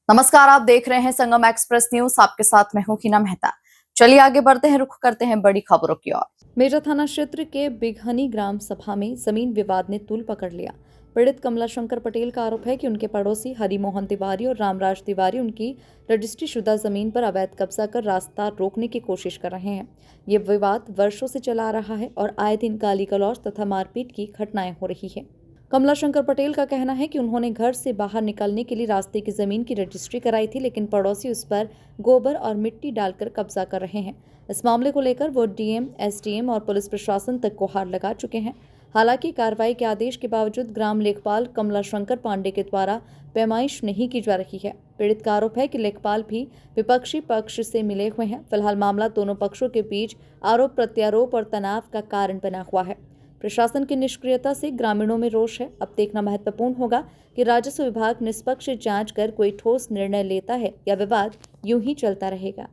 नमस्कार, आप देख रहे हैं संगम एक्सप्रेस न्यूज। आपके साथ मैं हूं हिना मेहता। चलिए आगे बढ़ते हैं, रुख करते हैं बड़ी खबरों की ओर। मेरठ थाना क्षेत्र के बिघनी ग्राम सभा में जमीन विवाद ने तूल पकड़ लिया। पीड़ित कमला शंकर पटेल का आरोप है कि उनके पड़ोसी हरिमोहन तिवारी और रामराज तिवारी उनकी रजिस्ट्री शुदा जमीन पर अवैध कब्जा कर रास्ता रोकने की कोशिश कर रहे हैं। ये विवाद वर्षों से चला आ रहा है और आए दिन गाली गलौज तथा मारपीट की घटनाएं हो रही है। कमला शंकर पटेल का कहना है कि उन्होंने घर से बाहर निकलने के लिए रास्ते की जमीन की रजिस्ट्री कराई थी, लेकिन पड़ोसी उस पर गोबर और मिट्टी डालकर कब्जा कर रहे हैं। इस मामले को लेकर वो डीएम, एसडीएम और पुलिस प्रशासन तक गुहार लगा चुके हैं। हालांकि कार्रवाई के आदेश के बावजूद ग्राम लेखपाल कमला शंकर पांडे के द्वारा पैमाइश नहीं की जा रही है। पीड़ित का आरोप है कि लेखपाल भी विपक्षी पक्ष से मिले हुए हैं। फिलहाल मामला दोनों पक्षों के बीच आरोप प्रत्यारोप और तनाव का कारण बना हुआ है। प्रशासन की निष्क्रियता से ग्रामीणों में रोष है। अब देखना महत्वपूर्ण होगा कि राजस्व विभाग निष्पक्ष जांच कर कोई ठोस निर्णय लेता है या विवाद यूं ही चलता रहेगा।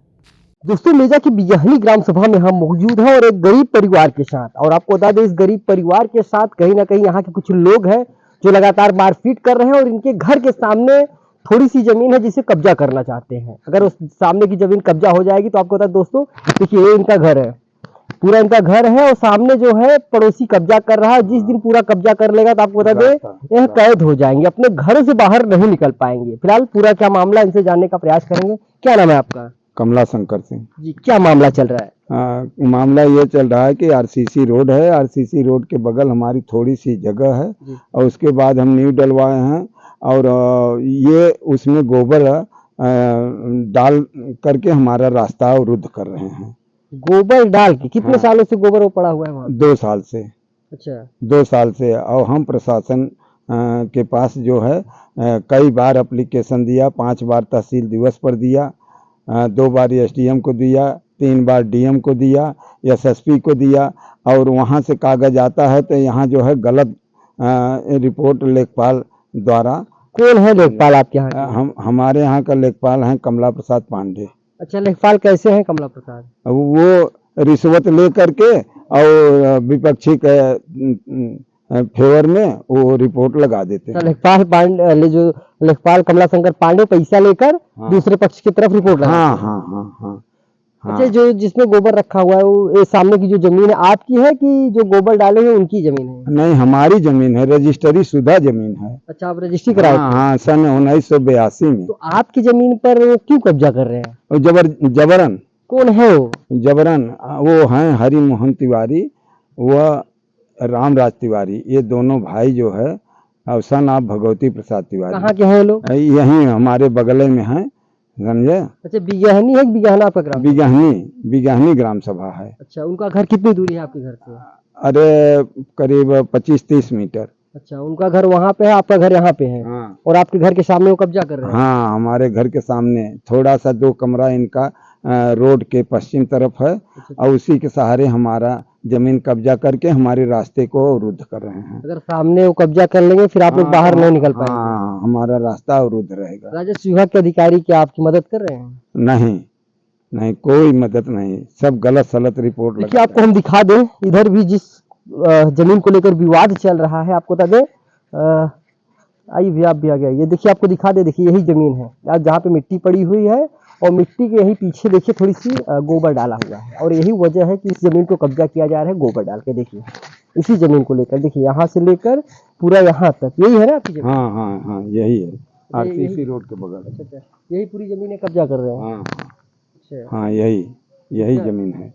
दोस्तों, मेजा की बिजहनी ग्राम सभा में हम मौजूद हैं और एक गरीब परिवार के साथ, और आपको बता दें इस गरीब परिवार के साथ कहीं ना कहीं यहाँ के कुछ लोग हैं जो लगातार मारपीट कर रहे हैं और इनके घर के सामने थोड़ी सी जमीन है जिसे कब्जा करना चाहते हैं। अगर उस सामने की जमीन कब्जा हो जाएगी तो आपको बता दोस्तों, देखिए ये इनका घर है, पूरा इनका घर है और सामने जो है पड़ोसी कब्जा कर रहा है। जिस दिन पूरा कब्जा कर लेगा तो आपको बता दें यह कैद हो जाएंगे, अपने घरों से बाहर नहीं निकल पाएंगे। फिलहाल पूरा क्या मामला इनसे जानने का प्रयास करेंगे। क्या नाम है आपका? कमला शंकर सिंह जी, क्या मामला चल रहा है? मामला ये चल रहा है कि आरसीसी रोड है, आरसीसी रोड के बगल हमारी थोड़ी सी जगह है और उसके बाद हम नींव डलवाए हैं और ये उसमें गोबर डाल करके हमारा रास्ता अवरुद्ध कर रहे हैं। गोबर डाल के? कितने सालों से गोबर वो पड़ा हुआ है वहाँ? 2 साल से। अच्छा, 2 साल से। और हम प्रशासन के पास जो है कई बार एप्लीकेशन दिया, 5 बार तहसील दिवस पर दिया, 2 बार एसडीएम को दिया, 3 बार डीएम को दिया, एसएसपी को दिया और वहाँ से कागज आता है तो यहाँ जो है गलत रिपोर्ट लेखपाल द्वारा। कौन है लेखपाल आपके यहाँ? हमारे यहाँ का लेखपाल हैं कमला प्रसाद पांडे। अच्छा, लेखपाल कैसे हैं कमला प्रसाद? वो रिश्वत ले करके और विपक्षी के फेवर में वो रिपोर्ट लगा देते हैं। लेखपाल पांडे, जो लेखपाल कमला शंकर पांडे पैसा लेकर दूसरे पक्ष की तरफ रिपोर्ट लगा। हाँ। अच्छा, जो जिसमें गोबर रखा हुआ है वो ये सामने की जो जमीन है आपकी है कि जो गोबर डाले हैं उनकी जमीन है? नहीं, हमारी जमीन है, रजिस्ट्री शुदा जमीन है। अच्छा, आप रजिस्ट्री कराए? हाँ, सन 1982 में। तो आपकी जमीन पर वो क्यों कब्जा कर रहे हैं? जबरन। कौन है वो? जबरन वो हैं हरिमोहन तिवारी व रामराज तिवारी, ये दोनों भाई जो है, और सन आप भगवती प्रसाद तिवारी। कहाँ के हैं लोग? यहीं हमारे बगल में हैं, समझे। अच्छा, बिगहनी है कि बिगहना आपका ग्राम? बिगहनी ग्राम सभा है। अच्छा, उनका घर कितनी दूरी है आपके घर से? अरे करीब 25-30 मीटर। अच्छा, उनका घर वहाँ पे है, आपका घर यहाँ पे है। हाँ। और आपके घर के सामने वो कब्जा कर रहे हैं? हाँ, हमारे घर के सामने थोड़ा सा 2 कमरा इनका रोड के पश्चिम तरफ है और उसी के सहारे हमारा जमीन कब्जा करके हमारे रास्ते को अवरुद्ध कर रहे हैं। अगर सामने वो कब्जा कर लेंगे फिर आप लोग बाहर नहीं निकल पाएंगे? हाँ, हमारा रास्ता अवरुद्ध रहेगा। राजस्व विभाग के अधिकारी क्या आपकी मदद कर रहे हैं? नहीं, कोई मदद नहीं, सब गलत सलत रिपोर्ट देखिए, आपको हम दिखा दें, इधर भी जिस जमीन को लेकर विवाद चल रहा है, आपको बता दें, आइए भी आप भी आ गए, ये देखिए आपको दिखा दे, देखिए यही जमीन है जहाँ पे मिट्टी पड़ी हुई है और मिट्टी के यही पीछे देखिए थोड़ी सी गोबर डाला हुआ है और यही वजह है कि इस जमीन को कब्जा किया जा रहा है गोबर डाल के। देखिए इसी जमीन को लेकर, देखिए यहाँ से लेकर पूरा यहाँ तक यही है ना आपकी जमीन? हाँ, यही है, आरसीसी रोड के बगल। अच्छा, यही पूरी जमीन कब्जा कर रहे हैं? हाँ, यही जमीन है।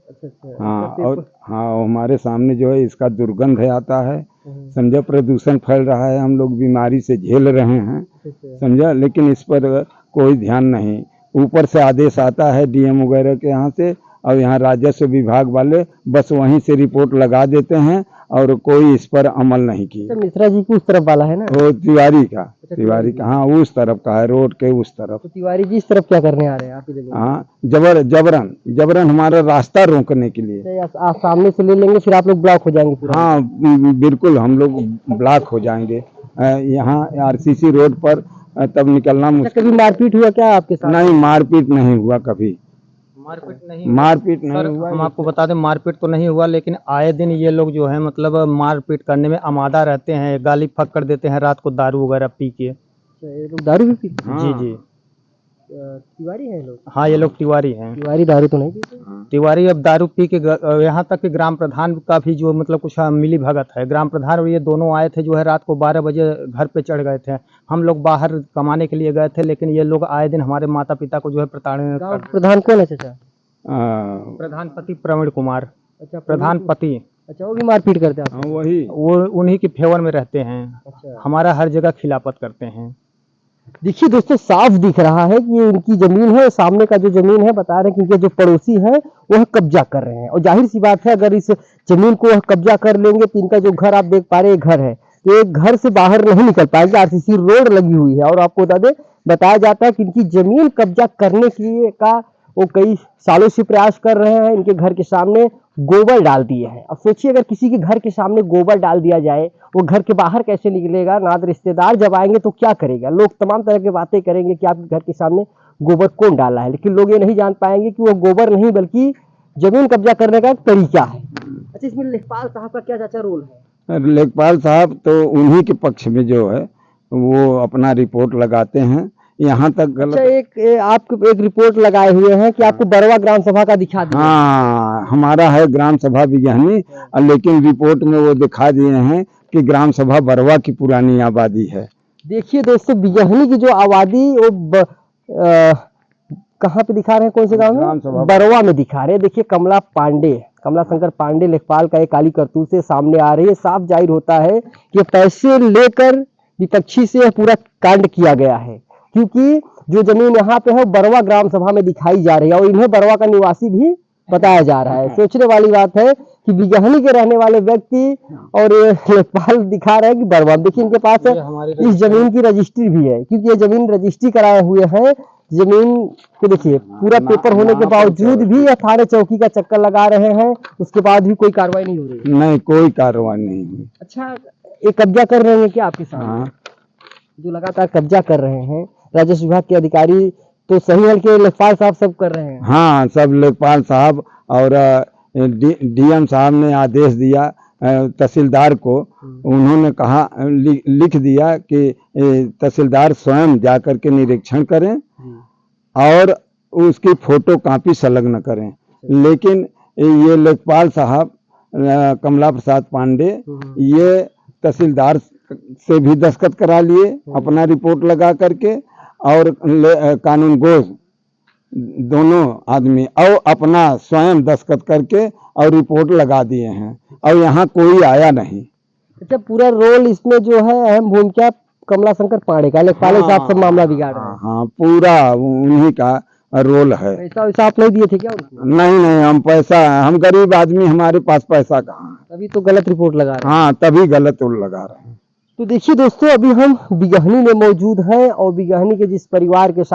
हाँ, और हाँ, हमारे सामने जो है इसका दुर्गंध है आता है, समझा, प्रदूषण फैल रहा है, हम लोग बीमारी से झेल रहे हैं, समझा, लेकिन इस पर कोई ध्यान नहीं। ऊपर से आदेश आता है डीएम वगैरह के यहाँ से और यहाँ राजस्व विभाग वाले बस वहीं से रिपोर्ट लगा देते हैं और कोई इस पर अमल नहीं किया। मिश्रा जी की उस तरफ वाला है ना? वो तिवारी का हाँ, उस तरफ का है, रोड के उस तरफ। तो तिवारी जी इस तरफ क्या करने आ रहे हैं आपकी जगह? हाँ, जबरन हमारा रास्ता रोकने के लिए। आप सामने से ले लेंगे फिर आप लोग ब्लॉक हो जाएंगे पूरा? हाँ, बिल्कुल, हम लोग ब्लॉक हो जाएंगे यहाँ आरसीसी रोड पर, तब निकलना मुश्किल। कभी मारपीट हुआ क्या आपके साथ? नहीं, मारपीट नहीं हुआ कभी। मारपीट नहीं हुआ। हम आपको बता दें, मारपीट तो नहीं हुआ, लेकिन आए दिन ये लोग जो है मतलब मारपीट करने में आमादा रहते हैं, गाली फक कर देते हैं रात को दारू वगैरह पी के। ये लोग दारू भी पीते हैं? जी। तिवारी हैं लोग? हाँ, ये लोग तिवारी हैं। तिवारी दारू तो नहीं पीते? तिवारी अब दारू पी के यहाँ तक कि ग्राम प्रधान का भी जो मतलब कुछ मिली भगत है। ग्राम प्रधान और ये दोनों आए थे जो है रात को 12 बजे घर पे चढ़ गए थे। हम लोग बाहर कमाने के लिए गए थे, लेकिन ये लोग आए दिन हमारे माता पिता को जो है प्रताड़ित गाँव प्रधान कौन है चाचा? हाँ, प्रधानपति प्रवीण कुमार, अच्छा, प्रधानपति अच्छा, वो भी मारपीट करते हैं आपको? वही वो उन्हीं के फेवर में रहते हैं। अच्छा, हमारा हर जगह खिलाफत करते हैं। देखिए दोस्तों, साफ दिख रहा है कि ये उनकी जमीन है। सामने का जो जमीन है बता रहे हैं कि इनके जो पड़ोसी है वह कब्जा कर रहे हैं, और जाहिर सी बात है अगर इस जमीन को वह कब्जा कर लेंगे तो इनका जो घर आप देख पा रहे हैं घर है, तो एक घर से बाहर नहीं निकल पाएंगे। आरसीसी रोड लगी हुई है, और आपको बता दें बताया जाता है कि इनकी जमीन कब्जा करने के का वो कई सालों से प्रयास कर रहे हैं। इनके घर के सामने गोबर डाल दिए हैं। अब सोचिए अगर किसी के घर के सामने गोबर डाल दिया जाए, वो घर के बाहर कैसे निकलेगा? ना तो रिश्तेदार जब आएंगे तो क्या करेगा? लोग तमाम तरह की बातें करेंगे कि आपके घर के सामने गोबर कौन डाला है, लेकिन लोग ये नहीं जान पाएंगे कि वो गोबर नहीं बल्कि जमीन कब्जा करने का एक तरीका है। अच्छा, इसमें लेखपाल साहब का क्या चाचा रोल है? लेखपाल साहब तो उन्हीं के पक्ष में जो है वो अपना रिपोर्ट लगाते हैं। यहाँ तक गलत अच्छा, आप एक रिपोर्ट लगाए हुए हैं कि आपको बरवा ग्राम सभा का दिखा दिया। हाँ, हमारा है ग्राम सभा बिगहनी, लेकिन रिपोर्ट में वो दिखा दिए हैं कि ग्राम सभा बरवा की पुरानी आबादी है। देखिए दोस्तों, बिजहनी की जो आबादी वो कहाँ पे दिखा रहे हैं? कौन से गांव ग्राम में? सभा बरवा में दिखा रहे हैं। देखिए कमला शंकर पांडे लेखपाल का एक काली करतूत से सामने आ रही है। साफ जाहिर होता है कि पैसे लेकर विपक्षी से पूरा कांड किया गया है, क्योंकि जो जमीन यहाँ पे है बरवा ग्राम सभा में दिखाई जा रही है, और इन्हें बरवा का निवासी भी बताया जा रहा है। सोचने वाली बात है कि बिजहनी के रहने वाले व्यक्ति और ये लेखपाल दिखा रहे हैं कि बरवा। देखिए इनके पास इस जमीन की रजिस्ट्री भी है, क्योंकि ये जमीन रजिस्ट्री कराए हुए हैं। जमीन को देखिए, पूरा पेपर होने के बावजूद भी ये थाने चौकी का चक्कर लगा रहे हैं, उसके बाद भी कोई कार्रवाई नहीं हो रही। नहीं, कोई कार्रवाई नहीं हुई। अच्छा, ये कब्जा कर रहे हैं क्या आपके सामने? हाँ, जो लगातार कब्जा कर रहे हैं, राजस्व विभाग के अधिकारी तो सही हल्के लेखपाल साहब सब कर रहे हैं। हाँ, सब लेखपाल साहब और डीएम साहब ने आदेश दिया तहसीलदार को। उन्होंने कहा लिख दिया कि तहसीलदार स्वयं जाकर के निरीक्षण करें और उसकी फोटो कॉपी संलग्न करें। लेकिन ये लेखपाल साहब कमला प्रसाद पांडे ये तहसीलदार से भी दस्तखत करा लिए अपना रिपोर्ट लगा करके, और कानून गोज दोनों आदमी और अपना स्वयं दस्तखत करके और रिपोर्ट लगा दिए हैं, और यहाँ कोई आया नहीं। अच्छा, पूरा रोल इसमें जो है अहम भूमिका कमला शंकर पांडे का, लेखपाल साहब सब मामला बिगाड़ रहे हैं। हाँ, पूरा उन्हीं का रोल है। पैसा वैसा आप नहीं दिए थे क्या उनको? नहीं, हम पैसा, हम गरीब आदमी, हमारे पास पैसा कहाँ है? तभी तो गलत रिपोर्ट लगा रहे हैं। हाँ, तभी गलत लगा रहे हैं। तो देखिए दोस्तों, अभी हम बिगहनी में मौजूद हैं, और बिगहनी के जिस परिवार के साथ